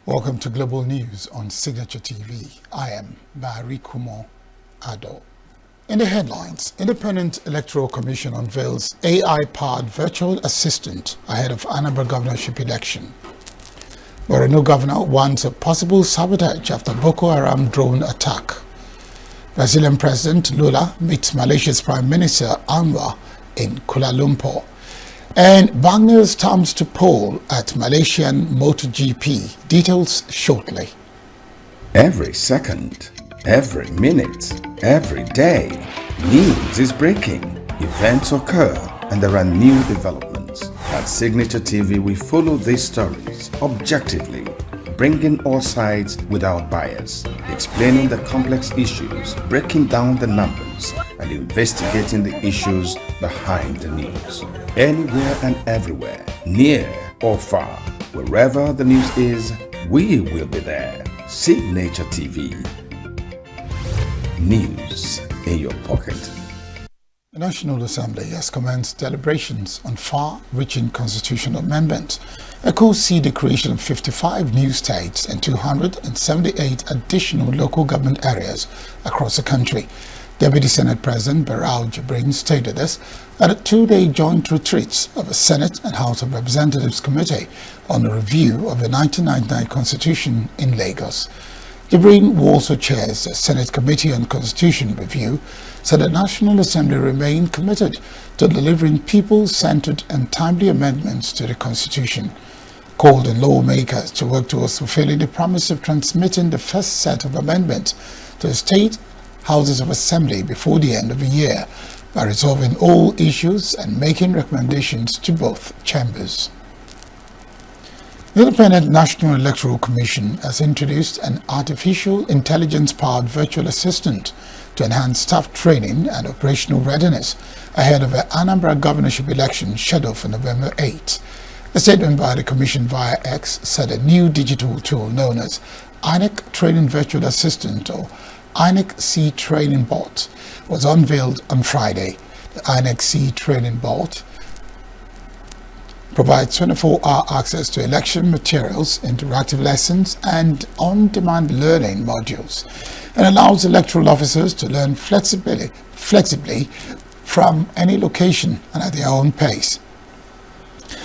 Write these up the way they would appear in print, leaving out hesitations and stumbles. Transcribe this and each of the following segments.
Welcome to Global News on Signature TV. I am Barry Kumo Ado. In the headlines, Independent Electoral Commission unveils AI-powered virtual assistant ahead of Anambra governorship election. Borno governor warns of possible sabotage after Boko Haram drone attack. Brazilian President Lula meets Malaysia's Prime Minister Anwar in Kuala Lumpur. And Wagner's comes to pole at Malaysian MotoGP. Details shortly. Every second, every minute, every day, news is breaking. Events occur and there are new developments. At Signature TV, we follow these stories objectively, bringing all sides without bias, explaining the complex issues, breaking down the numbers, and investigating the issues behind the news. Anywhere and everywhere, near or far, wherever the news is, we will be there. Signature TV. News in your pocket. The National Assembly has commenced deliberations on far-reaching constitutional amendments that could see the creation of 55 new states and 278 additional local government areas across the country. Deputy Senate President Barau Jibrin stated this at a two-day joint retreat of the Senate and House of Representatives Committee on a review of the 1999 Constitution in Lagos. Jibrin, who also chairs the Senate Committee on Constitution Review, said the National Assembly remained committed to delivering people-centered and timely amendments to the Constitution, called on lawmakers to work towards fulfilling the promise of transmitting the first set of amendments to the state houses of assembly before the end of the year by resolving all issues and making recommendations to both chambers. The Independent National Electoral Commission has introduced an artificial intelligence-powered virtual assistant to enhance staff training and operational readiness ahead of the Anambra governorship election scheduled for November 8. A statement by the Commission via X said a new digital tool known as INEC Training Virtual Assistant or INEC C Training Bot was unveiled on Friday. The INEC C Training Bot provides 24-hour access to election materials, interactive lessons, and on-demand learning modules, and allows electoral officers to learn flexibly from any location and at their own pace.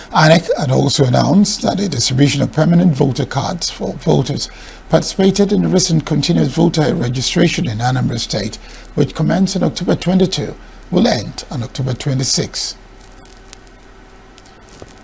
INEC had also announced that the distribution of permanent voter cards for voters participated in the recent continuous voter registration in Anambra State, which commenced on October 22, will end on October 26.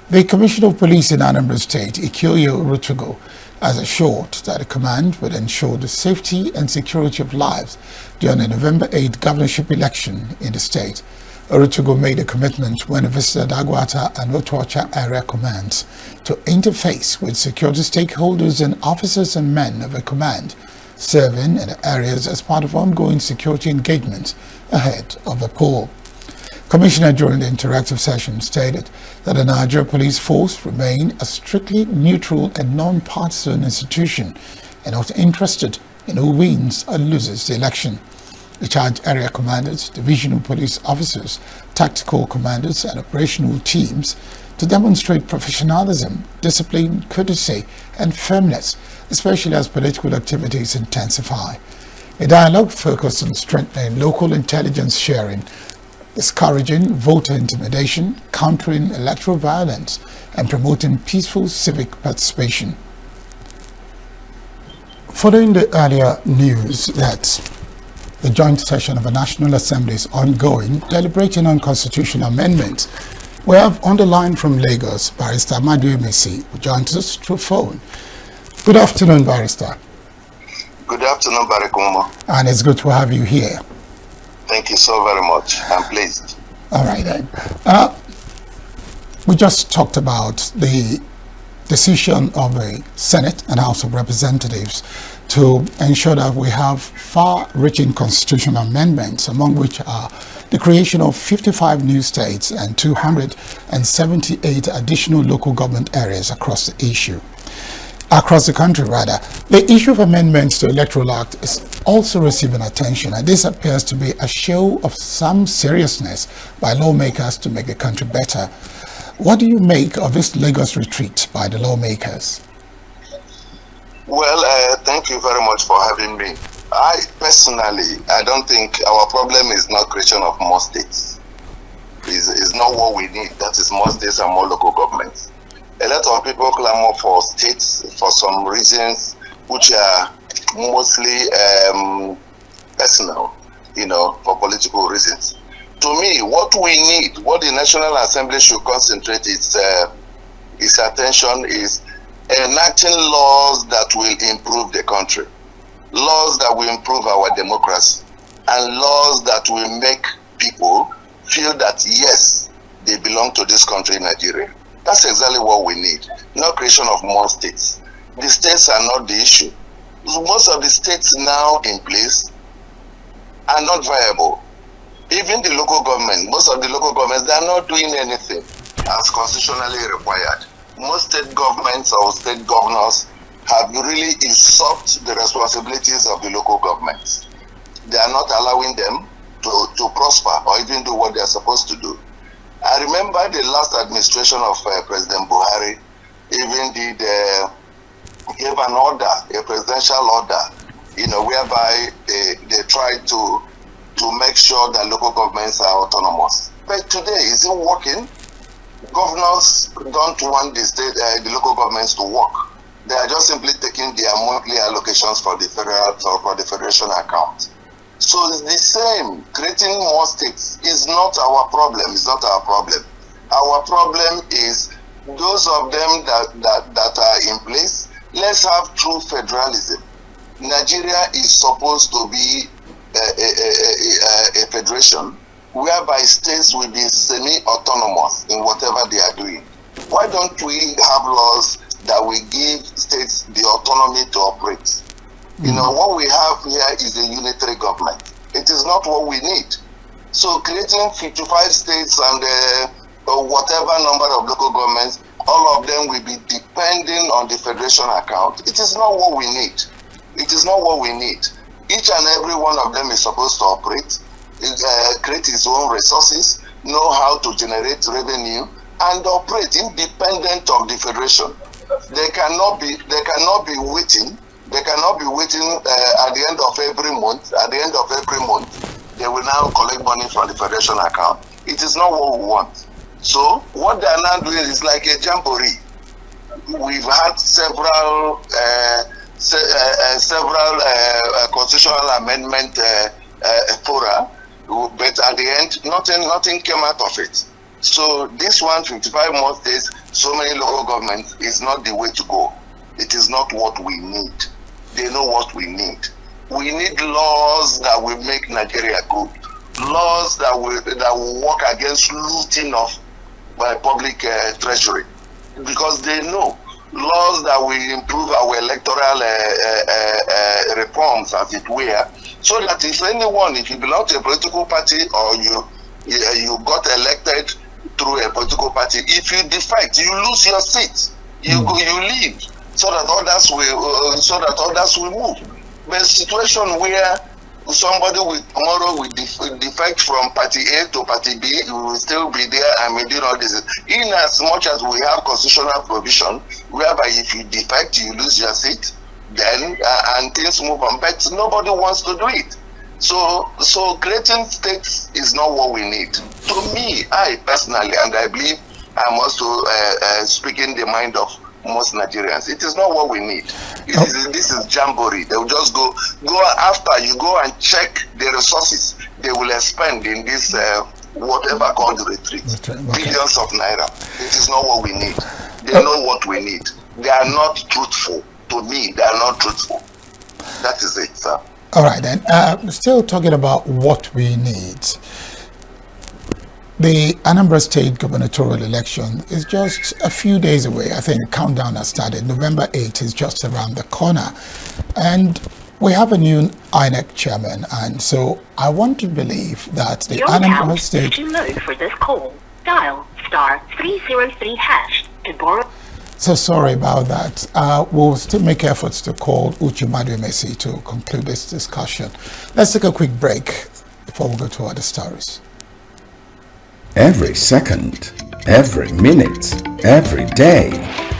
The Commissioner of Police in Anambra State, Ikyoyo Rutugo, has assured that the command would ensure the safety and security of lives during the November 8 governorship election in the state. Rutugo made a commitment when he visited Agwata and Otuacha area commands to interface with security stakeholders and officers and men of the command serving in the areas as part of ongoing security engagements ahead of the poll. Commissioner during the interactive session stated that the Nigeria Police Force remain a strictly neutral and non-partisan institution and not interested in who wins or loses the election. The charge area commanders, divisional police officers, tactical commanders, and operational teams to demonstrate professionalism, discipline, courtesy, and firmness, especially as political activities intensify. A dialogue focused on strengthening local intelligence sharing, discouraging voter intimidation, countering electoral violence, and promoting peaceful civic participation. Following the earlier news that the joint session of the National Assembly is ongoing, deliberating on constitutional amendments, we have on the line from Lagos, Barrister Madu Emesi, who joins us through phone. Good afternoon, Barrister. Good afternoon, Barry Kumo. And it's good to have you here. Thank you so very much. I'm pleased. All right, then. We just talked about the decision of the Senate and House of Representatives to ensure that we have far-reaching constitutional amendments, among which are the creation of 55 new states and 278 additional local government areas across the country. The issue of amendments to the Electoral Act is also receiving attention, and this appears to be a show of some seriousness by lawmakers to make the country better. What do you make of this Lagos retreat by the lawmakers? Well, thank you very much for having me. I don't think our problem is not creation of more states. Is not what we need. That is more states and more local governments. A lot of people clamor for states for some reasons which are mostly personal, for political reasons. To me, what we need, what the National Assembly should concentrate its attention is enacting laws that will improve the country, laws that will improve our democracy, and laws that will make people feel that yes, they belong to this country, Nigeria. That's exactly what we need, not creation of more states. The states are not the issue. Most of the states now in place are not viable. Even the local government, most of the local governments, they are not doing anything as constitutionally required. Most state governments or state governors have really usurped the responsibilities of the local governments. They are not allowing them to prosper or even do what they are supposed to do. I remember the last administration of President Buhari even gave an order, a presidential order, whereby they tried to make sure that local governments are autonomous. But today, is it working? Governors don't want the local governments to work. They are just simply taking their monthly allocations for the federal or for the federation account. So it's the same. Creating more states is not our problem. It's not our problem. Our problem is those of them that are in place. Let's have true federalism. Nigeria is supposed to be a federation whereby states will be semi-autonomous in whatever they are doing. Why don't we have laws that will give states the autonomy to operate? What we have here is a unitary government. It is not what we need. So creating 55 states and whatever number of local governments, all of them will be depending on the federation account. It is not what we need. It is not what we need. Each and every one of them is supposed to operate, create its own resources, know how to generate revenue, and operate independent of the federation. They cannot be waiting. They cannot be waiting at the end of every month. At the end of every month, they will now collect money from the federation account. It is not what we want. So what they are now doing is like a jamboree. We've had several constitutional amendment fora, but at the end, nothing came out of it. So this 155 more states, so many local governments, is not the way to go. It is not what we need. They know what we need. We need laws that will make Nigeria good. Laws that will work against looting of public treasury, because they know. Laws that will improve our electoral reforms, as it were, so that if you belong to a political party or you got elected through a political party, if you defect, you lose your seat. You leave, so that others will move. But a situation where somebody tomorrow will defect from party A to party B, will still be there and may do all this. In as much as we have constitutional provision, whereby if you defect, you lose your seat, then and things move on. But nobody wants to do it. So creating states is not what we need. To me, I personally, and I believe I'm also speaking the mind of most Nigerians, it is not what we need. This is jamboree. They will just go after you go and check the resources they will expend in this whatever called retreat. Okay. Billions of naira. It is not what we need. They know what we need. They are not truthful. To me, they are not truthful. That is it, sir. All right, then. Still talking about what we need. The Anambra State gubernatorial election is just a few days away. I think the countdown has started. November 8th is just around the corner. And we have a new INEC chairman. And so I want to believe that the Anambra State... Your account is too low for this call. Dial *303# to borrow... So sorry about that. We'll still make efforts to call Uche Maduemesi to conclude this discussion. Let's take a quick break before we go to other stories. Every second, every minute, every day,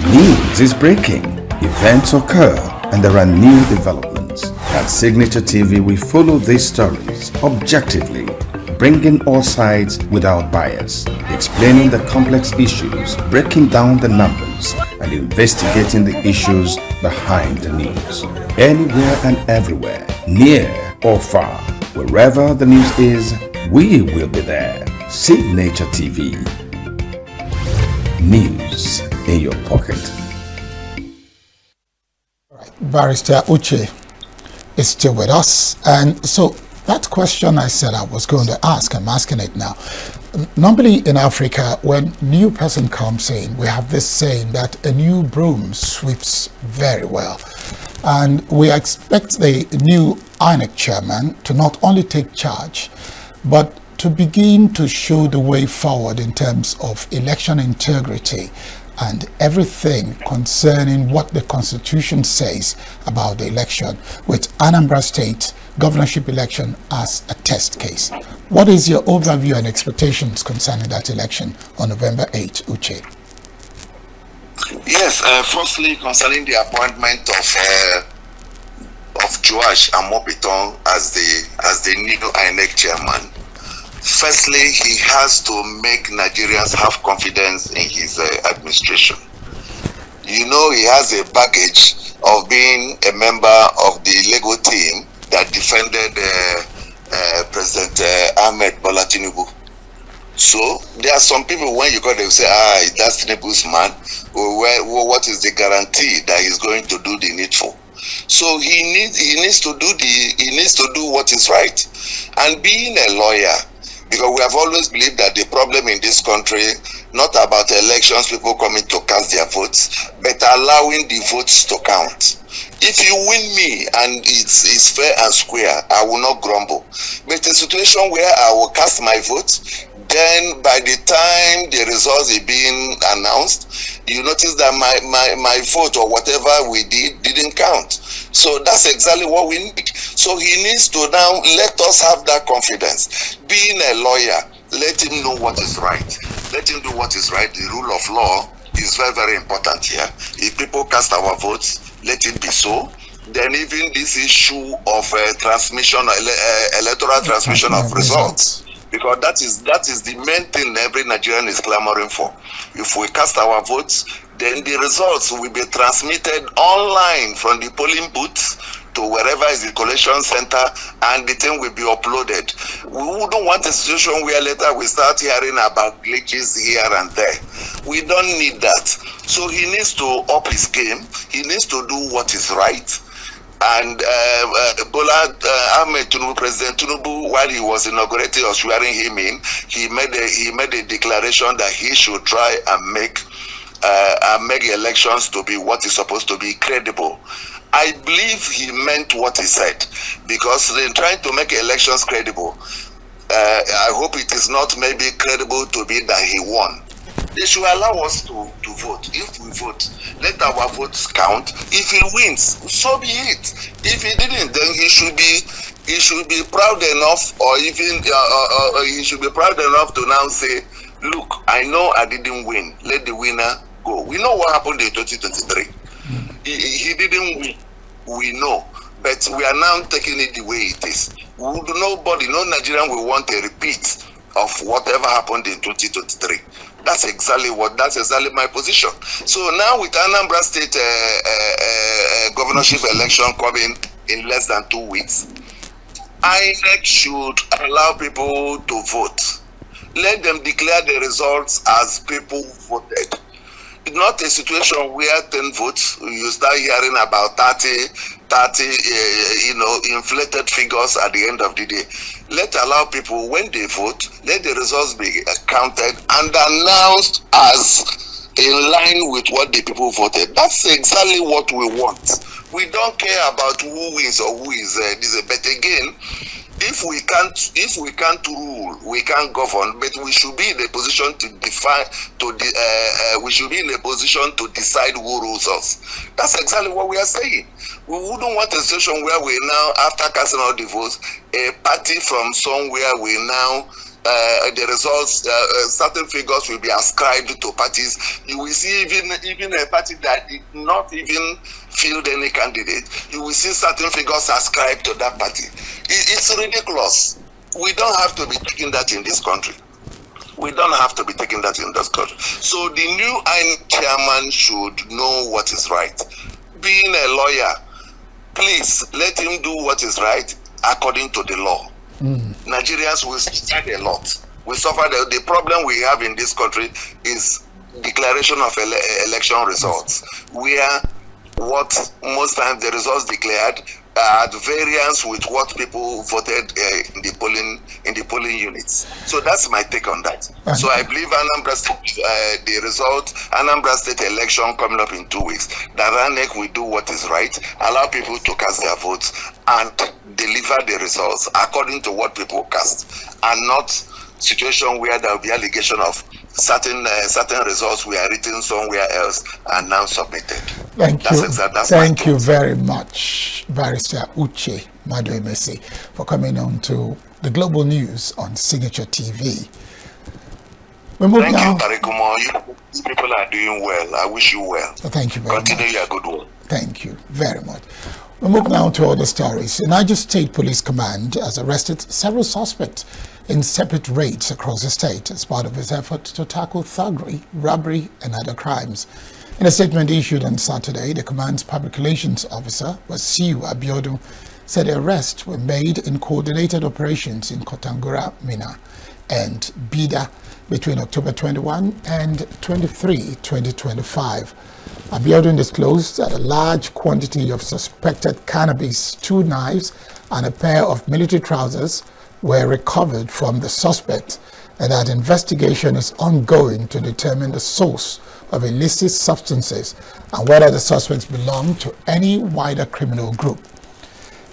news is breaking, events occur, and there are new developments. At Signature TV, we follow these stories objectively, bringing all sides without bias, explaining the complex issues, breaking down the numbers, and investigating the issues behind the news. Anywhere and everywhere, near or far, wherever the news is, we will be there. Signature TV. News in your pocket. Barrister Uche is still with us, and so that question I said I was going to ask, I'm asking it now. Normally in Africa, when new person comes in, we have this saying that a new broom sweeps very well. And we expect the new INEC chairman to not only take charge, but to begin to show the way forward in terms of election integrity and everything concerning what the Constitution says about the election, with Anambra State governorship election as a test case. What is your overview and expectations concerning that election on November 8, Uche? Yes, firstly, concerning the appointment of Joash Amopiton as the new INEC chairman, firstly, he has to make Nigerians have confidence in his administration. You know, he has a baggage of being a member of the Lego team that defended President Ahmed Bola Tinubu. So there are some people, when you call them, say, that's Tinubu's man. What is the guarantee that he's going to do the needful? So he needs to do what is right. And being a lawyer, because we have always believed that the problem in this country, not about elections, people coming to cast their votes, but allowing the votes to count. If you win me and it's fair and square, I will not grumble. But a situation where I will cast my vote, then by the time the results are being announced, you notice that my vote or whatever we didn't count. So that's exactly what we need. So he needs to now let us have that confidence. Being a lawyer, let him know what is right. Let him do what is right. The rule of law is very, very important here. If people cast our votes, let it be so. Then even this issue of transmission, electoral transmission of results, because that is the main thing every Nigerian is clamoring for. If we cast our votes, then the results will be transmitted online from the polling booths to wherever is the collection center, and the thing will be uploaded. We wouldn't want a situation where later we start hearing about glitches here and there. We don't need that. So he needs to up his game. He needs to do what is right. And Bola Ahmed Tinubu, President Tinubu, while he was inaugurating or swearing him in, he made a declaration that he should try and make elections to be what is supposed to be credible. I believe he meant what he said, because in trying to make elections credible, I hope it is not maybe credible to be that he won. They should allow us to vote. If we vote, let our votes count. If he wins, so be it. If he didn't, then he should be proud enough, or even he should be proud enough to now say, look, I know I didn't win. Let the winner go. We know what happened in 2023. He didn't win. We know. But we are now taking it the way it is. Nobody, no Nigerian will want a repeat of whatever happened in 2023. That's exactly my position. So now with Anambra State governorship election coming in less than 2 weeks, INEC should allow people to vote. Let them declare the results as people voted. It's not a situation where 10 votes, you start hearing about 30, inflated figures at the end of the day. Let allow people, when they vote, let the results be counted and announced as in line with what the people voted. That's exactly what we want. We don't care about who wins or who is this. But again, if we can't rule, we can't govern, but we should be in a position to we should be in a position to decide who rules us. That's exactly what we are saying. We wouldn't want a situation where we now, after casting all the votes, a party from somewhere will now the results, certain figures will be ascribed to parties. You will see even a party that did not even field any candidate, you will see certain figures ascribed to that party. It's ridiculous. We don't have to be taking that in this country. We don't have to be taking that in this country. So the new INEC chairman should know what is right. Being a lawyer, please let him do what is right according to the law. Nigerians will suffer a lot. We suffer. The problem we have in this country is declaration of election results, where what most times the results declared are at variance with what people voted in the polling units. So that's my take on that. So I believe Anambra State, the result, Anambra State election coming up in 2 weeks, that INEC will do what is right, allow people to cast their votes, and deliver the results according to what people cast, and not situation where there will be allegation of certain results were written somewhere else and now submitted. Thank you. Thank you very much, Barrister Uche Maduemesi, for coming on to the Global News on Signature TV. We move Thank now. you, Karikumo. You people are doing well. I wish you well. Thank you very much. Continue your good work. Thank you very much. We move now to other stories. The Niger State Police Command has arrested several suspects in separate raids across the state as part of its effort to tackle thuggery, robbery, and other crimes. In a statement issued on Saturday, the command's public relations officer, Wasiu Abiodun, said the arrests were made in coordinated operations in Kotangura, Mina, and Bida between October 21 and 23, 2025. Abiodun disclosed that a large quantity of suspected cannabis, 2 knives, and a pair of military trousers were recovered from the suspect, and that investigation is ongoing to determine the source of illicit substances and whether the suspects belong to any wider criminal group.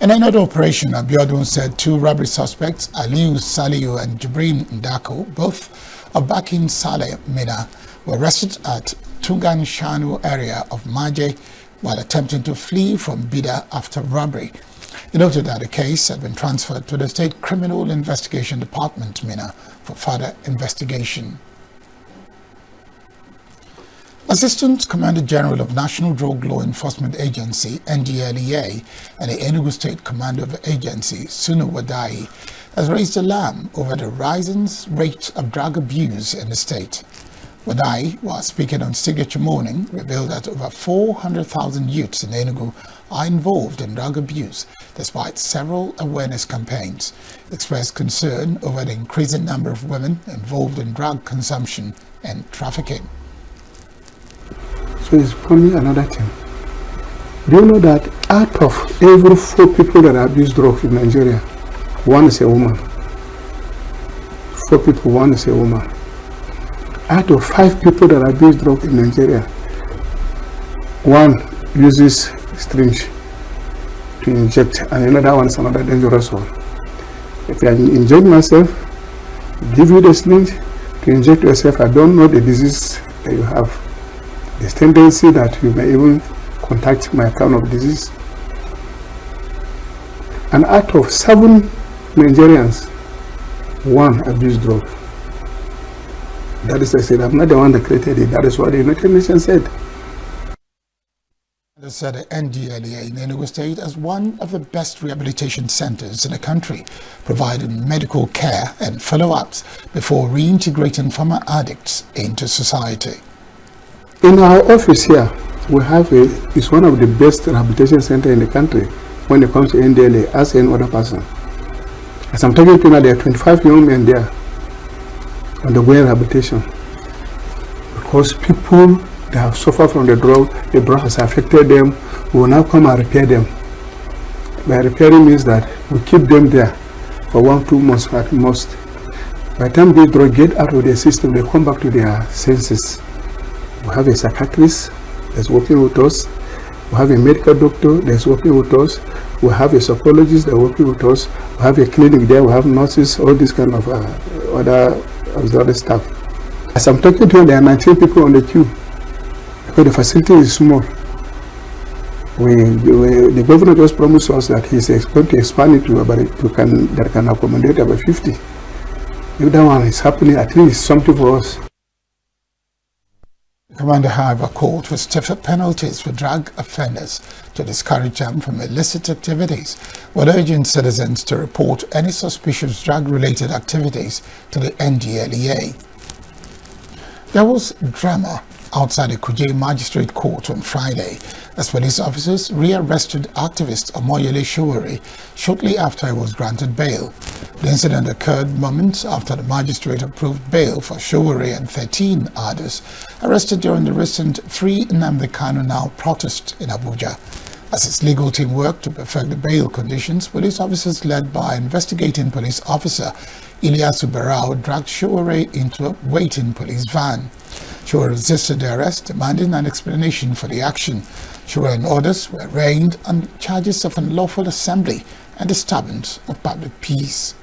In another operation, Abiodun said 2 robbery suspects, Aliu Saliu and Jibrin Ndako, both of Bakin Saleh, Mina, were arrested at Tungan Shanu area of Maje while attempting to flee from Bida after robbery. He noted that the case had been transferred to the State Criminal Investigation Department, Mina, for further investigation. Assistant Commander General of National Drug Law Enforcement Agency, NDLEA, and the Enugu State Commander of the agency, Sunu Wadai, has raised alarm over the rising rate of drug abuse in the state. Wadai, while speaking on Signature Morning, revealed that over 400,000 youths in Enugu are involved in drug abuse, despite several awareness campaigns. He expressed concern over the increasing number of women involved in drug consumption and trafficking. So it's probably another thing. Do you know that out of every 4 people that abuse drugs in Nigeria, 1 is a woman? 4 people, 1 is a woman. Out of 5 people that abuse drugs in Nigeria, 1 uses syringe to inject, and another one is another dangerous one. If I inject myself, give you the syringe to inject yourself, I don't know the disease that you have. There's tendency that you may even contact my kind of disease. And out of 7 Nigerians, 1 abuse drugs. That is, I said, I'm not the one that created it. That is what the United Nations said. They said the NDLEA in Enugu State as one of the best rehabilitation centers in the country, providing medical care and follow-ups before reintegrating former addicts into society. In our office here, we have it's one of the best rehabilitation centers in the country when it comes to NDLEA as any other person. As I'm talking to you now, there are 25 young men there undergoing rehabilitation because people that have suffered from the drug has affected them. We will now come and repair them. By repairing means that we keep them there for 1-2 months at most. By the time these drugs get out of their system, they come back to their senses. We have a psychiatrist that's working with us. We have a medical doctor that's working with us. We have a psychologist that's working with us. We have a clinic there. We have nurses, all this kind of other stuff. As I'm talking to you, there are 19 people on the queue because the facility is small. The governor just promised us that he's going to expand it to that can accommodate about 50. If that one is happening, at least it's something for us. Commander Harbor called for stiffer penalties for drug offenders to discourage them from illicit activities, while urging citizens to report any suspicious drug-related activities to the NDLEA. There was drama outside the Kuje Magistrate Court on Friday as police officers rearrested activist Omoyele Sowore shortly after he was granted bail. The incident occurred moments after the magistrate approved bail for Sowore and 13 others arrested during the recent Free Nnamdi Kanu Now protest in Abuja. As its legal team worked to perfect the bail conditions, police officers led by investigating police officer Ilyasu Barao dragged Sowore into a waiting police van. Sowore resisted the arrest, demanding an explanation for the action. Sowore and others were arraigned on charges of unlawful assembly and disturbance of public peace.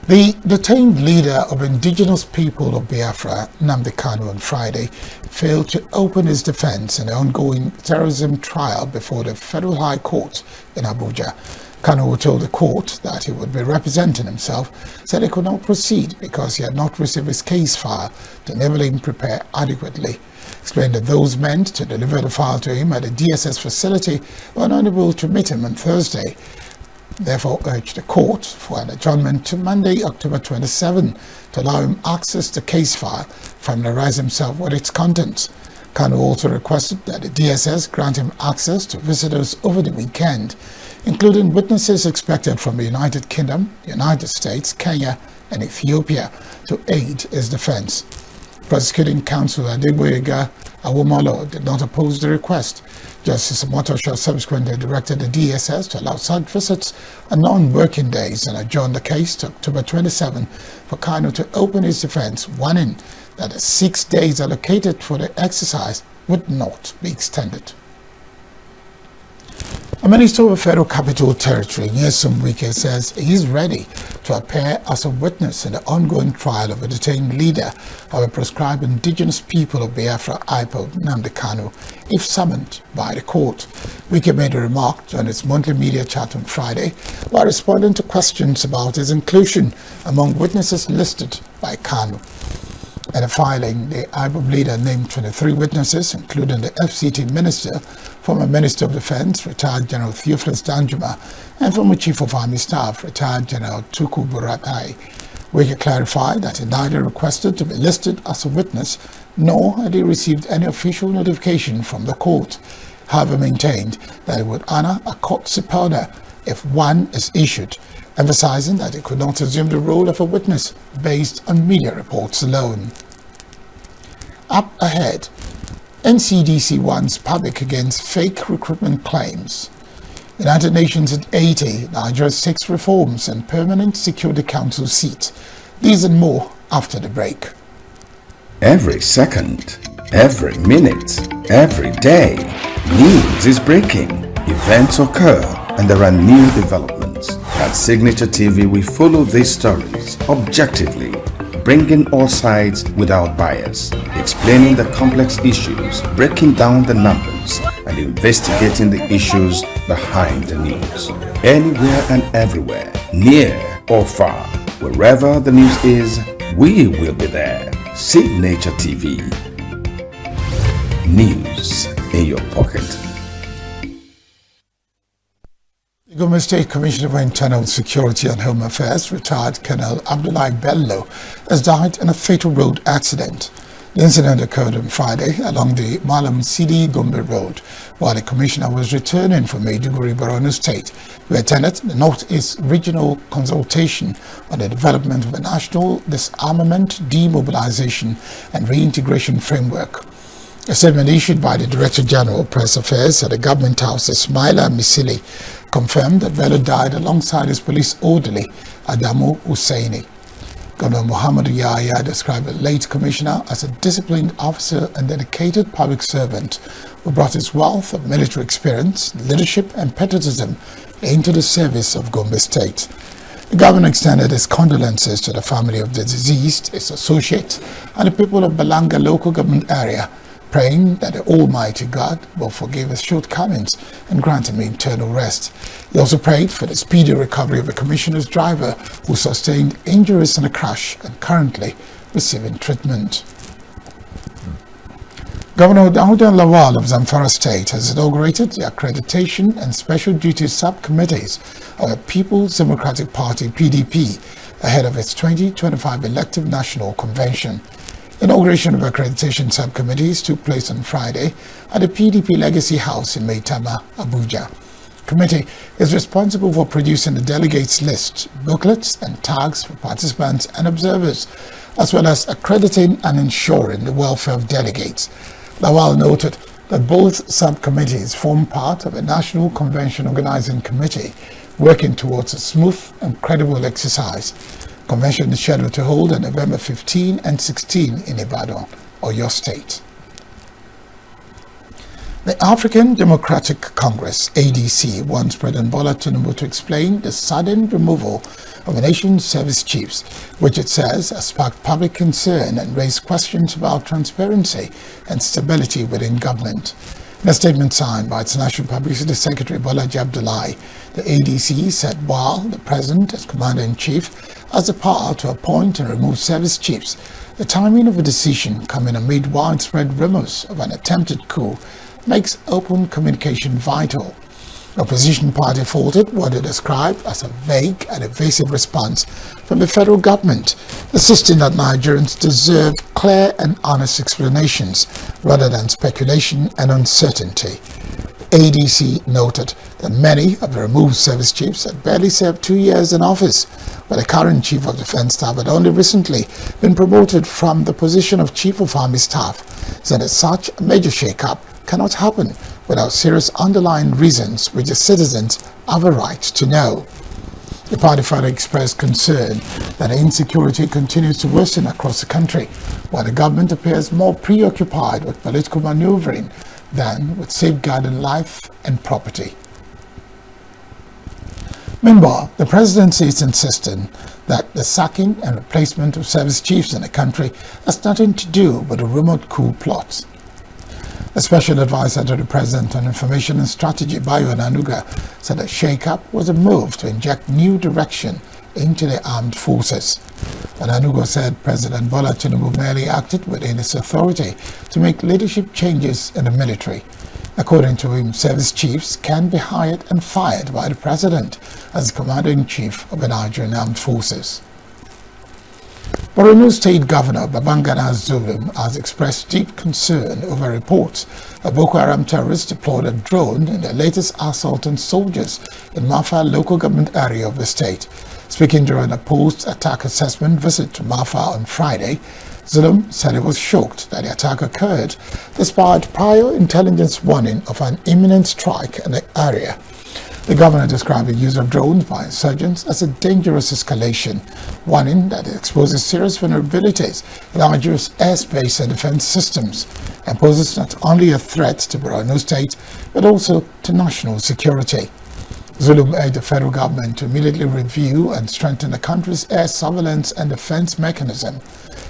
The detained leader of indigenous people of Biafra, Nnamdi Kanu, on Friday failed to open his defense in the ongoing terrorism trial before the Federal High Court in Abuja. Kanu told the court that he would be representing himself, said he could not proceed because he had not received his case file to enable him prepare adequately. Explained that those meant to deliver the file to him at the DSS facility were unable to meet him on Thursday. Therefore urged the court for an adjournment to Monday, October 27, to allow him access to the case file, familiarize himself with its contents. Kanu also requested that the DSS grant him access to visitors over the weekend, including witnesses expected from the United Kingdom, United States, Kenya, and Ethiopia to aid his defense. Prosecuting counsel Adegboyega Awomolo did not oppose the request. Justice Omotosho subsequently directed the DSS to allow such visits on non-working days and adjourn the case to October 27 for Kanu to open his defense, warning that the 6 days allocated for the exercise would not be extended. A minister of the Federal Capital Territory, Nyesom Wike, says he is ready to appear as a witness in the ongoing trial of a detained leader of a proscribed indigenous people of Biafra, IPOB, Nnamdi Kanu, if summoned by the court. Wike made a remark during its monthly media chat on Friday while responding to questions about his inclusion among witnesses listed by Kanu. In a filing, the IPOB leader named 23 witnesses, including the FCT minister, former Minister of Defense, retired General Theophilus Danjuma, and former Chief of Army Staff, retired General Tuku Buratai. Wike clarified that he neither requested to be listed as a witness, nor had he received any official notification from the court. However, maintained that he would honor a court subpoena if one is issued, emphasizing that he could not assume the role of a witness based on media reports alone. Up ahead, NCDC warns public against fake recruitment claims. United Nations at 80, Nigeria 6 reforms and permanent Security Council seat. These and more after the break. Every second, every minute, every day, news is breaking. Events occur and there are new developments. At Signature TV, we follow these stories objectively, bringing all sides without bias, explaining the complex issues, breaking down the numbers, and investigating the issues behind the news. Anywhere and everywhere, near or far, wherever the news is, we will be there. Signature TV. News in your pocket. The Gombe State Commissioner for Internal Security and Home Affairs, retired Colonel Abdullahi Bello, has died in a fatal road accident. The incident occurred on Friday along the Malam Sidi Gombe Road while the commissioner was returning from Maiduguri, Borno State, who attended the Northeast Regional Consultation on the development of a national disarmament, demobilization and reintegration framework. A statement issued by the Director General Press Affairs at the Government House, Ismaila Misili, confirmed that Bello died alongside his police orderly, Adamu Hussaini. Governor Muhammad Yahya described the late commissioner as a disciplined officer and dedicated public servant who brought his wealth of military experience, leadership and patriotism into the service of Gombe State. The governor extended his condolences to the family of the deceased, his associates, and the people of Balanga local government area, praying that the Almighty God will forgive his shortcomings and grant him eternal rest. He also prayed for the speedy recovery of the commissioner's driver who sustained injuries in a crash and currently receiving treatment. Governor Dauda Lawal of Zamfara State has inaugurated the Accreditation and Special Duties Subcommittees of the People's Democratic Party (PDP) ahead of its 2025 elective national convention. Inauguration of accreditation subcommittees took place on Friday at the PDP Legacy House in Maitama, Abuja. The committee is responsible for producing the delegates list, booklets and tags for participants and observers, as well as accrediting and ensuring the welfare of delegates. Lawal noted that both subcommittees form part of a National Convention Organizing Committee working towards a smooth and credible exercise. The convention is scheduled to hold on November 15 and 16 in Ibadan, Oyo State. The African Democratic Congress, ADC, wants President Bola Tinubu to explain the sudden removal of the nation's service chiefs, which it says has sparked public concern and raised questions about transparency and stability within government. In a statement signed by its National Publicity Secretary Bolaji Abdullahi, the ADC said while the President, as Commander-in-Chief, has the power to appoint and remove service chiefs, the timing of a decision coming amid widespread rumors of an attempted coup makes open communication vital. The opposition party faulted what it described as a vague and evasive response from the federal government, insisting that Nigerians deserve clear and honest explanations rather than speculation and uncertainty. ADC noted that many of the removed service chiefs had barely served 2 years in office, while the current Chief of Defense Staff had only recently been promoted from the position of Chief of Army Staff, so that such a major shake-up cannot happen without serious underlying reasons which the citizens have a right to know. The party further expressed concern that insecurity continues to worsen across the country, while the government appears more preoccupied with political maneuvering than with safeguarding life and property. Meanwhile, the presidency is insisting that the sacking and replacement of service chiefs in the country has nothing to do with the rumored coup plots. A special advisor to the President on Information and Strategy, Bayo Onanuga, said that shake-up was a move to inject new direction into the armed forces. Onanuga said President Bola Tinubu merely acted within his authority to make leadership changes in the military. According to him, service chiefs can be hired and fired by the President as Commander-in-Chief of the Nigerian Armed Forces. Borno State Governor Babangana Zulum has expressed deep concern over reports a Boko Haram terrorists deployed a drone in their latest assault on soldiers in Mafa local government area of the state. Speaking during a post-attack assessment visit to Mafa on Friday, Zulum said he was shocked that the attack occurred despite prior intelligence warning of an imminent strike in the area. The governor described the use of drones by insurgents as a dangerous escalation, warning that it exposes serious vulnerabilities in Nigeria's airspace and defense systems and poses not only a threat to Borno State but also to national security. Zulum urged the federal government to immediately review and strengthen the country's air surveillance and defense mechanism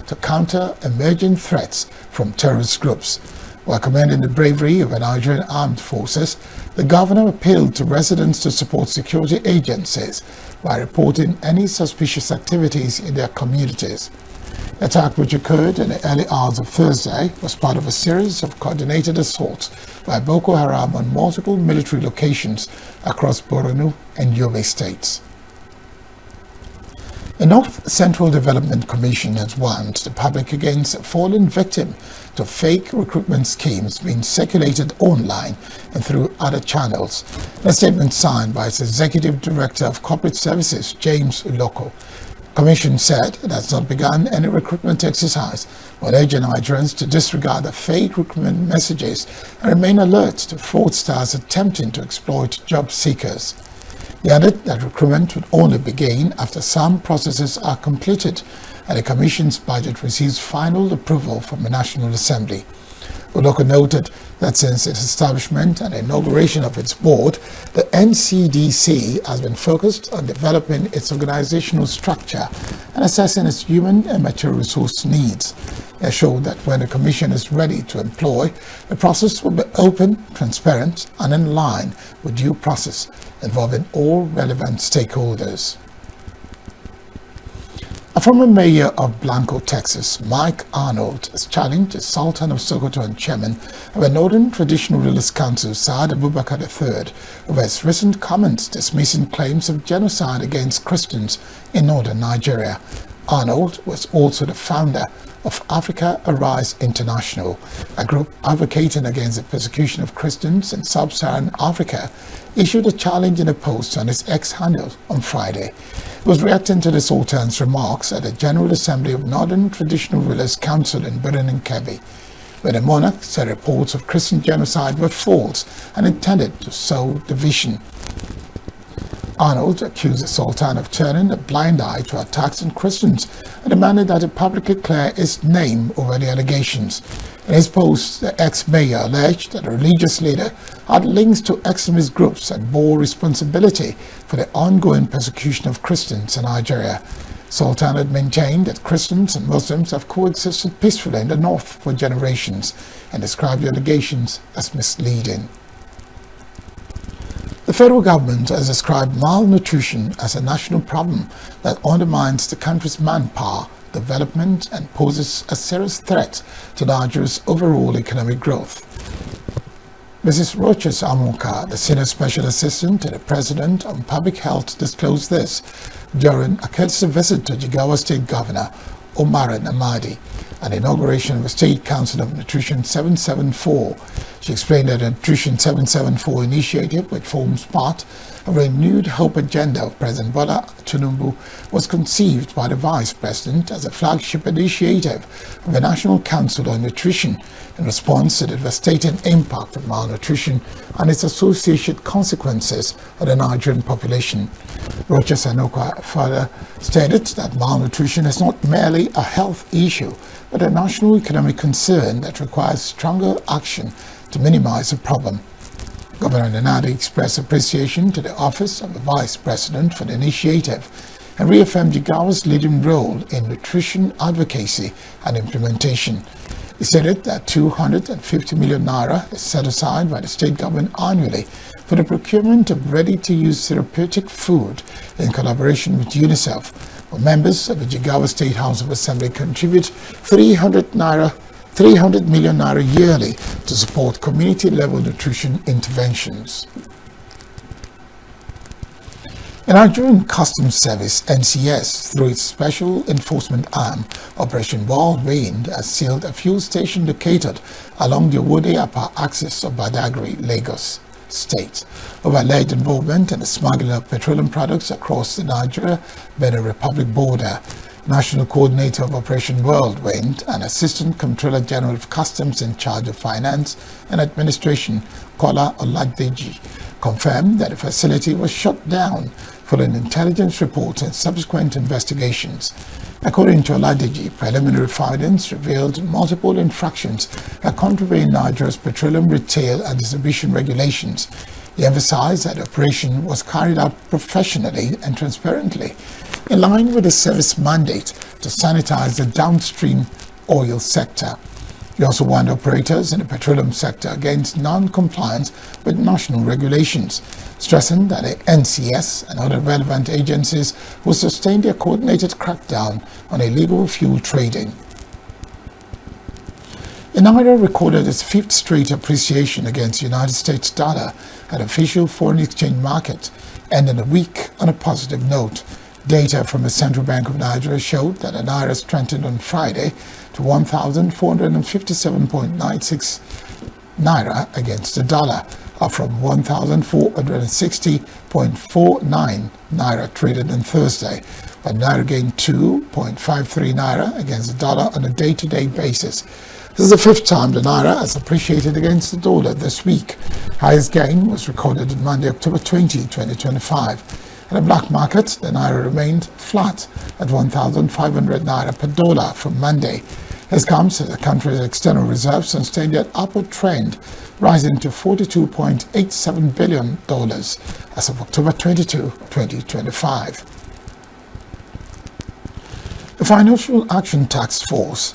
to counter emerging threats from terrorist groups. While commending the bravery of the Nigerian armed forces, the governor appealed to residents to support security agencies by reporting any suspicious activities in their communities. The attack, which occurred in the early hours of Thursday, was part of a series of coordinated assaults by Boko Haram on multiple military locations across Borno and Yobe states. The North Central Development Commission has warned the public against falling victim to fake recruitment schemes being circulated online and through other channels. In a statement signed by its Executive Director of Corporate Services, James Uloko, the Commission said it has not begun any recruitment exercise, but urged Nigerians to disregard the fake recruitment messages and remain alert to fraudsters attempting to exploit job seekers. He added that recruitment would only begin after some processes are completed and the Commission's budget receives final approval from the National Assembly. Uloko noted that since its establishment and inauguration of its board, the NCDC has been focused on developing its organizational structure and assessing its human and material resource needs. They showed that when the Commission is ready to employ, the process will be open, transparent, and in line with due process involving all relevant stakeholders. A former mayor of Blanco, Texas, Mike Arnold, has challenged the Sultan of Sokoto and chairman of the Northern Traditional Rulers Council, Saad Abubakar III, over his recent comments dismissing claims of genocide against Christians in northern Nigeria. Arnold was also the founder of Africa Arise International, a group advocating against the persecution of Christians in sub-Saharan Africa, issued a challenge in a post on his X handle on Friday. He was reacting to the Sultan's remarks at the General Assembly of Northern Traditional Rulers Council in Birnin Kebbi, where the monarch said reports of Christian genocide were false and intended to sow division. Arnold accused the Sultan of turning a blind eye to attacks on Christians and demanded that he publicly clear his name over the allegations. In his post, the ex-mayor alleged that the religious leader had links to extremist groups and bore responsibility for the ongoing persecution of Christians in Nigeria. Sultan had maintained that Christians and Muslims have coexisted peacefully in the north for generations and described the allegations as misleading. The federal government has described malnutrition as a national problem that undermines the country's manpower, development, and poses a serious threat to Nigeria's overall economic growth. Mrs. Roches Amoka, the Senior Special Assistant to the President on Public Health, disclosed this during a courtesy visit to Jigawa State Governor Omar Namadi and the inauguration of the State Council of Nutrition 774. She explained that the Nutrition 774 initiative, which forms part of a renewed hope agenda of President Bola Tinubu, was conceived by the Vice President as a flagship initiative of the National Council on Nutrition in response to the devastating impact of malnutrition and its associated consequences on the Nigerian population. Roches Anoka further stated that malnutrition is not merely a health issue, but a national economic concern that requires stronger action to minimize the problem. Governor Nanadi expressed appreciation to the Office of the Vice President for the initiative and reaffirmed Jigawa's leading role in nutrition advocacy and implementation. He stated that 250 million naira is set aside by the state government annually for the procurement of ready-to-use therapeutic food in collaboration with UNICEF, where members of the Jigawa State House of Assembly contribute 300 million naira yearly to support community-level nutrition interventions. The Nigerian Customs Service, NCS, through its special enforcement arm, Operation Wild Wind, has sealed a fuel station located along the Owode-Apa axis of Badagry, Lagos State, over alleged involvement in the smuggling of petroleum products across the Nigeria-Benin Republic border. National Coordinator of Operation Whirlwind and Assistant Comptroller General of Customs in charge of Finance and Administration, Kola Oladeji, confirmed that the facility was shut down following intelligence reports and subsequent investigations. According to Oladeji, preliminary findings revealed multiple infractions that contravene Nigeria's petroleum retail and distribution regulations. He emphasized that the operation was carried out professionally and transparently, in line with the service mandate to sanitize the downstream oil sector. He also warned operators in the petroleum sector against non-compliance with national regulations, stressing that the NCS and other relevant agencies will sustain their coordinated crackdown on illegal fuel trading. The Naira recorded its fifth straight appreciation against the United States dollar at official foreign exchange market, ending the week on a positive note. Data from the Central Bank of Nigeria showed that the Naira strengthened on Friday to 1,457.96 Naira against the dollar, up from 1,460.49 Naira traded on Thursday, while Naira gained 2.53 Naira against the dollar on a day-to-day basis. This is the fifth time the Naira has appreciated against the dollar this week. Highest gain was recorded on Monday, October 20, 2025. In the black market, the Naira remained flat at 1,500 Naira per dollar from Monday. This comes as the country's external reserves sustained their upward trend, rising to $42.87 billion as of October 22, 2025. The Financial Action Task Force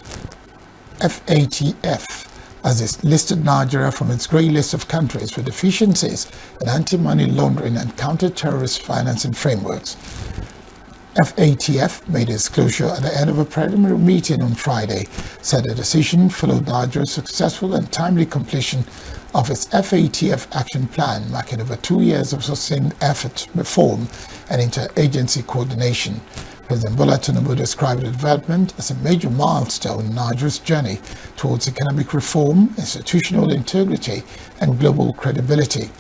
FATF as it listed Nigeria from its grey list of countries with deficiencies in anti-money laundering and counter-terrorist financing frameworks. FATF made a disclosure at the end of a preliminary meeting on Friday, said the decision followed Nigeria's successful and timely completion of its FATF action plan, marking over 2 years of sustained effort, reform, and interagency coordination. President Bola Tinubu described the development as a major milestone in Nigeria's journey towards economic reform, institutional integrity, and global credibility.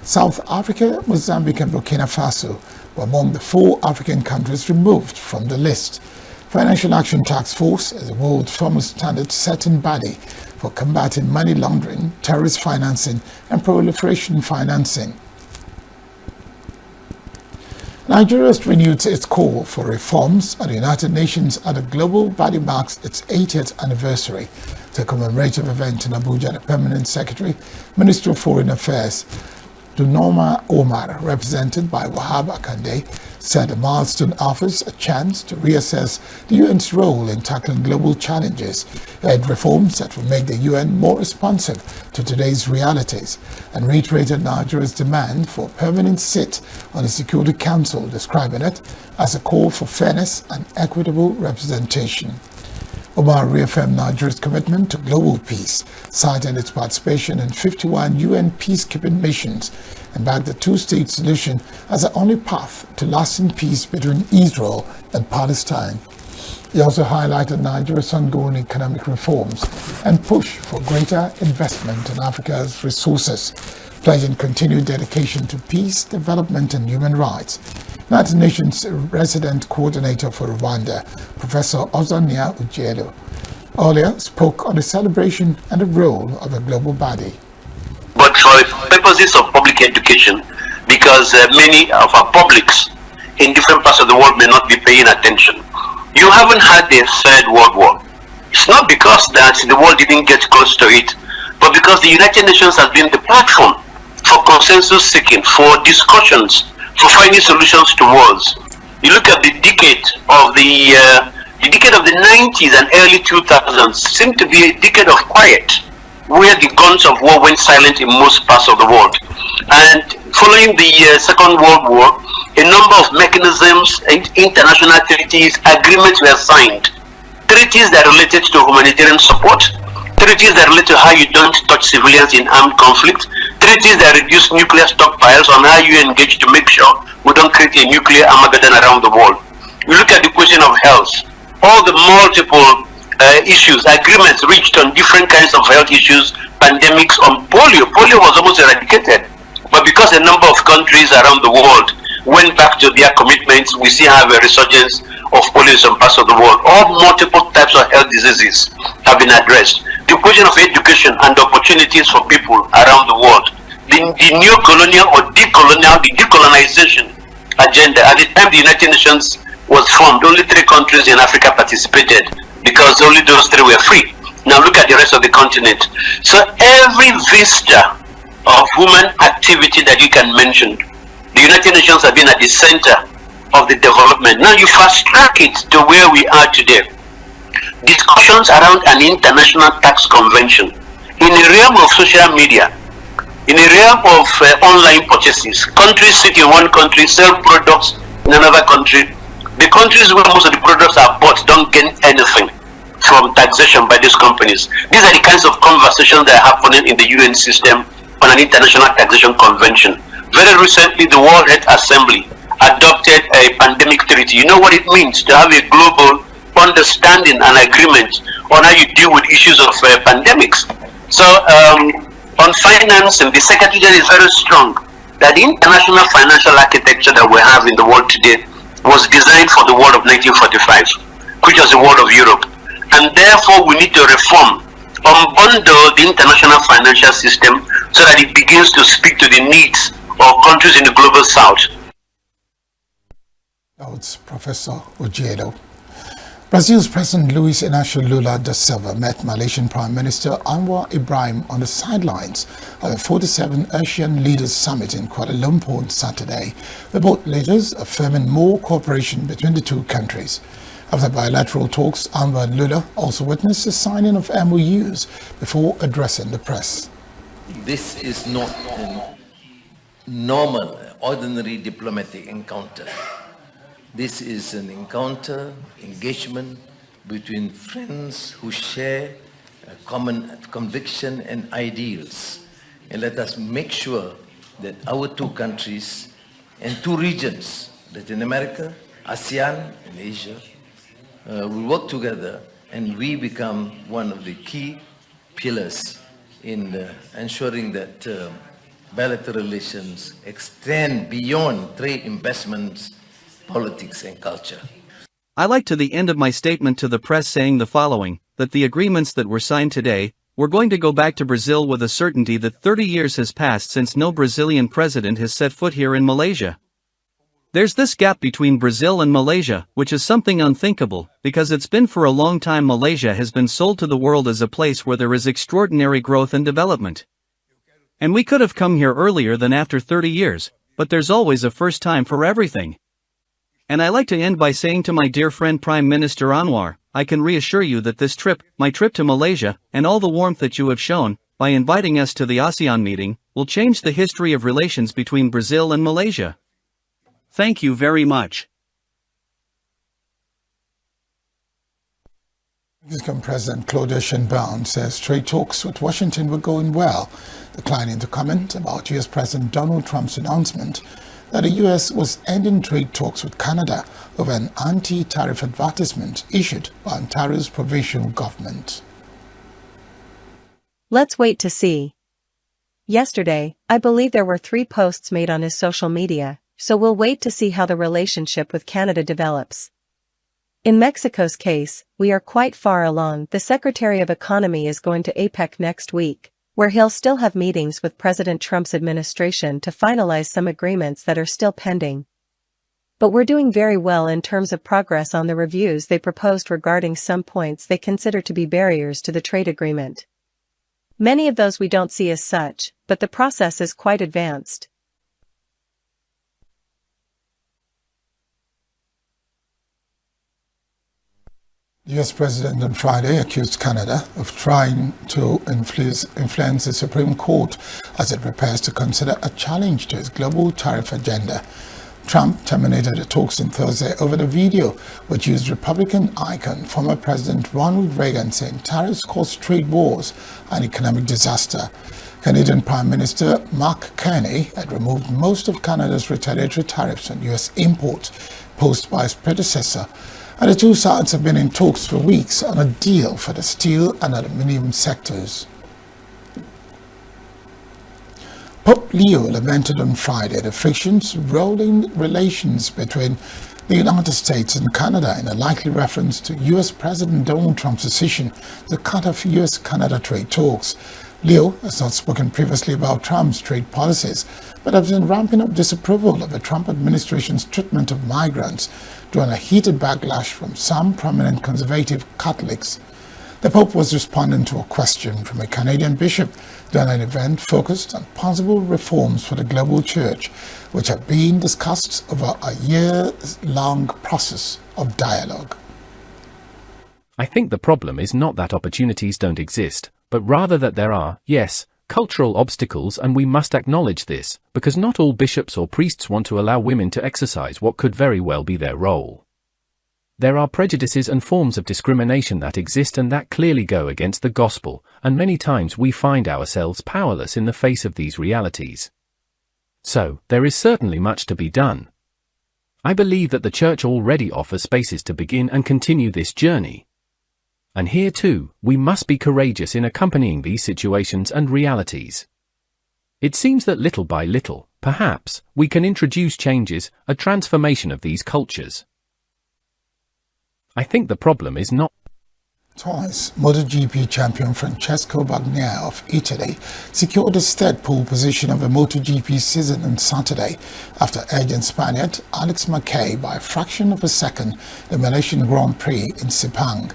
South Africa, Mozambique, and Burkina Faso were among the 4 African countries removed from the list. Financial Action Task Force is the world's foremost standard-setting body for combating money laundering, terrorist financing, and proliferation financing. Nigeria has renewed its call for reforms at the United Nations as the global body marks its 80th anniversary. To commemorate the event in Abuja, the Permanent Secretary, Minister of Foreign Affairs, Dunoma Omar, represented by Wahab Akande, said the milestone offers a chance to reassess the UN's role in tackling global challenges and reforms that will make the UN more responsive to today's realities, and reiterated Nigeria's demand for a permanent seat on the Security Council, describing it as a call for fairness and equitable representation. Omar reaffirmed Nigeria's commitment to global peace, citing its participation in 51 UN peacekeeping missions, and backed the two-state solution as the only path to lasting peace between Israel and Palestine. He also highlighted Nigeria's ongoing economic reforms and push for greater investment in Africa's resources, pledging continued dedication to peace, development, and human rights. United Nations Resident Coordinator for Rwanda, Professor Ozania Ujelo, earlier spoke on the celebration and the role of a global body. But for purposes of public education, because many of our publics in different parts of the world may not be paying attention, you haven't had the Third World War. It's not because that the world didn't get close to it, but because the United Nations has been the platform for consensus seeking, for discussions, for finding solutions to wars. You look at the decade of the 90s and early 2000s seemed to be a decade of quiet, where the guns of war went silent in most parts of the world. And following the Second World War, a number of mechanisms, international treaties, agreements were signed. Treaties that related to humanitarian support, treaties that relate to how you don't touch civilians in armed conflict, treaties that reduce nuclear stockpiles, on how you engage to make sure we don't create a nuclear Armageddon around the world. We look at the question of health, all the multiple issues, agreements reached on different kinds of health issues, pandemics, on polio. Polio was almost eradicated, but because a number of countries around the world went back to their commitments, we still have a resurgence of polio in some parts of the world. All multiple types of health diseases have been addressed. The question of education and opportunities for people around the world. The neo-colonial or decolonization agenda. At the time the United Nations was formed, only 3 countries in Africa participated because only those 3 were free. Now look at the rest of the continent. So every vista of human activity that you can mention, the United Nations have been at the center of the development. Now you fast track it to where we are today. Discussions around an international tax convention in the realm of social media, in the realm of online purchases. Countries sit in one country, sell products in another country. The countries where most of the products are bought don't gain anything from taxation by these companies. These are the kinds of conversations that are happening in the UN system on an international taxation convention. Very recently, the World Health Assembly adopted a pandemic treaty. You know what it means to have a global understanding and agreement on how you deal with issues of pandemics. So on finance, and the Secretary General is very strong that the international financial architecture that we have in the world today was designed for the world of 1945, which was the world of Europe. And therefore we need to reform, unbundle the international financial system so that it begins to speak to the needs of countries in the global south. That's Professor Ojeda. Brazil's President Luiz Inácio Lula da Silva met Malaysian Prime Minister Anwar Ibrahim on the sidelines of the 47th Asian Leaders Summit in Kuala Lumpur on Saturday, with both leaders affirming more cooperation between the two countries. After bilateral talks, Anwar and Lula also witnessed the signing of MOUs before addressing the press. This is not a normal, ordinary diplomatic encounter. This is an encounter, engagement between friends who share a common conviction and ideals. And let us make sure that our two countries and two regions, Latin America, ASEAN, and Asia, will work together, and we become one of the key pillars in ensuring that bilateral relations extend beyond trade, investments, politics, and culture. I like to the end of my statement to the press saying the following, that the agreements that were signed today, we're going to go back to Brazil with a certainty that 30 years has passed since no Brazilian president has set foot here in Malaysia. There's this gap between Brazil and Malaysia, which is something unthinkable, because it's been for a long time Malaysia has been sold to the world as a place where there is extraordinary growth and development. And we could have come here earlier than after 30 years, but there's always a first time for everything. And I like to end by saying to my dear friend Prime Minister Anwar, I can reassure you that this trip, my trip to Malaysia, and all the warmth that you have shown, by inviting us to the ASEAN meeting, will change the history of relations between Brazil and Malaysia. Thank you very much. Mexican President Claudia Sheinbaum says trade talks with Washington were going well, declining to comment about U.S. President Donald Trump's announcement that the U.S. was ending trade talks with Canada over an anti-tariff advertisement issued by Ontario's provincial government. Let's wait to see. Yesterday, I believe there were 3 posts made on his social media, so we'll wait to see how the relationship with Canada develops. In Mexico's case, we are quite far along. The Secretary of Economy is going to APEC next week, where he'll still have meetings with President Trump's administration to finalize some agreements that are still pending. But we're doing very well in terms of progress on the reviews they proposed regarding some points they consider to be barriers to the trade agreement. Many of those we don't see as such, but the process is quite advanced. The U.S. President on Friday accused Canada of trying to influence the Supreme Court as it prepares to consider a challenge to its global tariff agenda. Trump terminated the talks on Thursday over the video, which used Republican icon former President Ronald Reagan saying tariffs cause trade wars and economic disaster. Canadian Prime Minister Mark Carney had removed most of Canada's retaliatory tariffs on U.S. imports posed by his predecessor, and the two sides have been in talks for weeks on a deal for the steel and aluminium sectors. Pope Leo lamented on Friday the frictions rolling relations between the United States and Canada in a likely reference to U.S. President Donald Trump's decision to cut off U.S.-Canada trade talks. Leo has not spoken previously about Trump's trade policies, but has been ramping up disapproval of the Trump administration's treatment of migrants, drawing a heated backlash from some prominent conservative Catholics. The Pope was responding to a question from a Canadian bishop during an event focused on possible reforms for the global church, which are being discussed over a year-long process of dialogue. I think the problem is not that opportunities don't exist, but rather that there are, yes, cultural obstacles, and we must acknowledge this, because not all bishops or priests want to allow women to exercise what could very well be their role. There are prejudices and forms of discrimination that exist and that clearly go against the gospel, and many times we find ourselves powerless in the face of these realities. So, there is certainly much to be done. I believe that the Church already offers spaces to begin and continue this journey. And here too, we must be courageous in accompanying these situations and realities. It seems that little by little, perhaps, we can introduce changes, a transformation of these cultures. I think the problem is not. Twice, MotoGP champion Francesco Bagnaia of Italy secured his third pole position of the MotoGP season on Saturday after edging Spaniard Alex Marquez by a fraction of a second in the Malaysian Grand Prix in Sepang.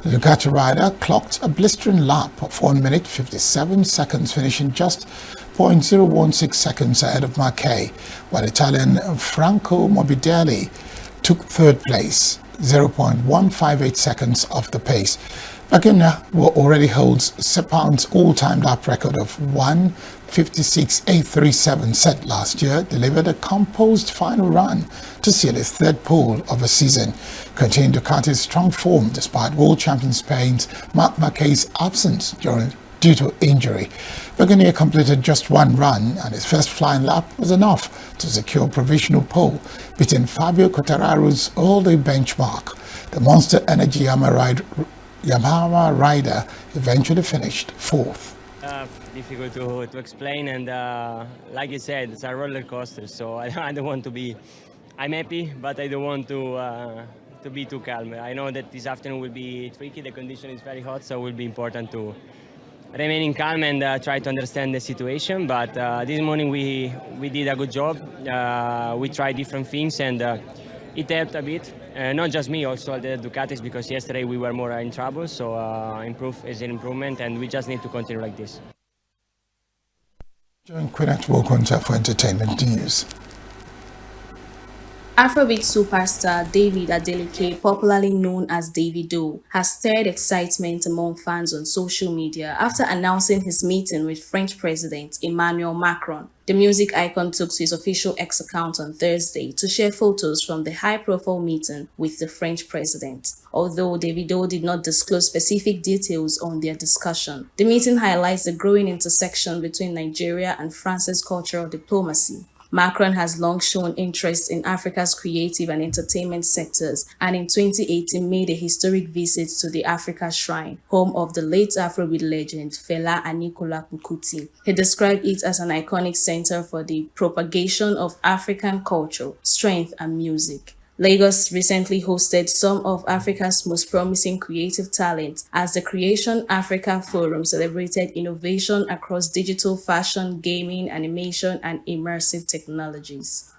The Ducati rider clocked a blistering lap of 1 minute 57 seconds, finishing just 0.016 seconds ahead of Marquez, while Italian Franco Morbidelli took third place. 0.158 seconds off the pace. Burkina, who already holds Sepang's all-time lap record of 1:56.837 set last year, delivered a composed final run to seal its third pole of a season, continuing Ducati's strong form despite world champion Spain's Marc Marquez's absence due to injury. Burkina completed just one run, and his first flying lap was enough to secure provisional pole, beating Fabio Quartararo's all-day benchmark. The Monster Energy Yamaha rider eventually finished fourth. Difficult to explain, and like you said, it's a roller coaster, so I don't want to be. I'm happy, but I don't want to be too calm. I know that this afternoon will be tricky. The condition is very hot, so it will be important to remaining calm and try to understand the situation. But this morning we did a good job. We tried different things, and it helped a bit. Not just me, also the Ducatis, because yesterday we were more in trouble. So improve is an improvement, and we just need to continue like this. Join Quinette Wokonta for entertainment news. Afrobeat superstar David Adeleke, popularly known as Davido, has stirred excitement among fans on social media after announcing his meeting with French President Emmanuel Macron. The music icon took to his official X account on Thursday to share photos from the high-profile meeting with the French president. Although Davido did not disclose specific details on their discussion, the meeting highlights the growing intersection between Nigeria and France's cultural diplomacy. Macron has long shown interest in Africa's creative and entertainment sectors, and in 2018 made a historic visit to the Africa Shrine, home of the late Afrobeat legend Fela Anikulapo Kuti. He described it as an iconic center for the propagation of African culture, strength, and music. Lagos recently hosted some of Africa's most promising creative talent as the Creation Africa Forum celebrated innovation across digital fashion, gaming, animation, and immersive technologies.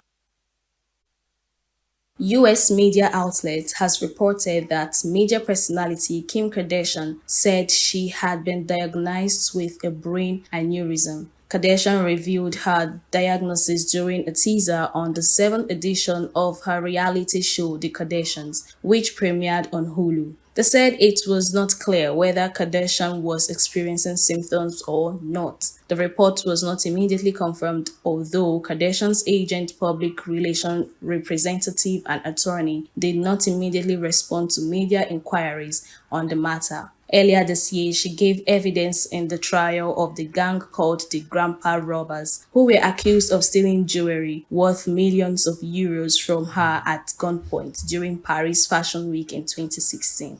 U.S. media outlet has reported that media personality Kim Kardashian said she had been diagnosed with a brain aneurysm. Kardashian revealed her diagnosis during a teaser on the 7th edition of her reality show The Kardashians, which premiered on Hulu. They said it was not clear whether Kardashian was experiencing symptoms or not. The report was not immediately confirmed, although Kardashian's agent, public relations representative, and attorney did not immediately respond to media inquiries on the matter. Earlier this year, she gave evidence in the trial of the gang called the Grandpa Robbers, who were accused of stealing jewelry worth millions of euros from her at gunpoint during Paris Fashion Week in 2016.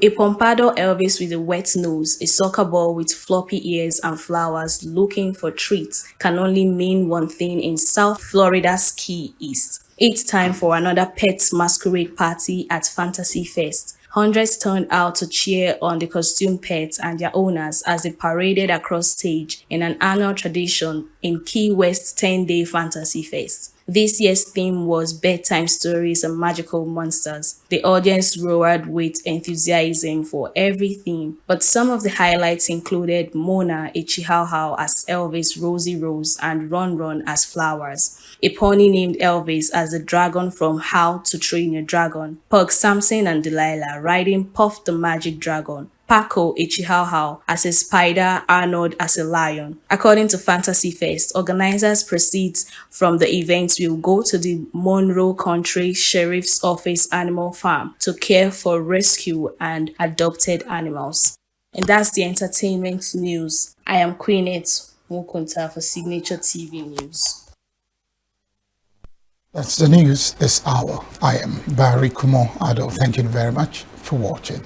A pompadour Elvis with a wet nose, a soccer ball with floppy ears and flowers looking for treats can only mean one thing in South Florida's Key East. It's time for another pet masquerade party at Fantasy Fest. Hundreds turned out to cheer on the costume pets and their owners as they paraded across stage in an annual tradition in Key West's 10-day Fantasy Fest. This year's theme was bedtime stories and magical monsters. The audience roared with enthusiasm for every theme, but some of the highlights included Mona, a chihuahua, as Elvis, Rosie Rose, and Ron Ron as Flowers. A pony named Elvis as the dragon from How to Train Your Dragon, Pug Samson and Delilah riding Puff the Magic Dragon, Paco, a chihuahua, as a spider, Arnold as a lion. According to Fantasy Fest, organizers proceeds from the event will go to the Monroe County Sheriff's Office Animal Farm to care for rescue and adopted animals. And that's the entertainment news. I am Quinette Wokonta for Signature TV News. That's the news this hour. I am Barry Kumo Ado. Thank you very much for watching.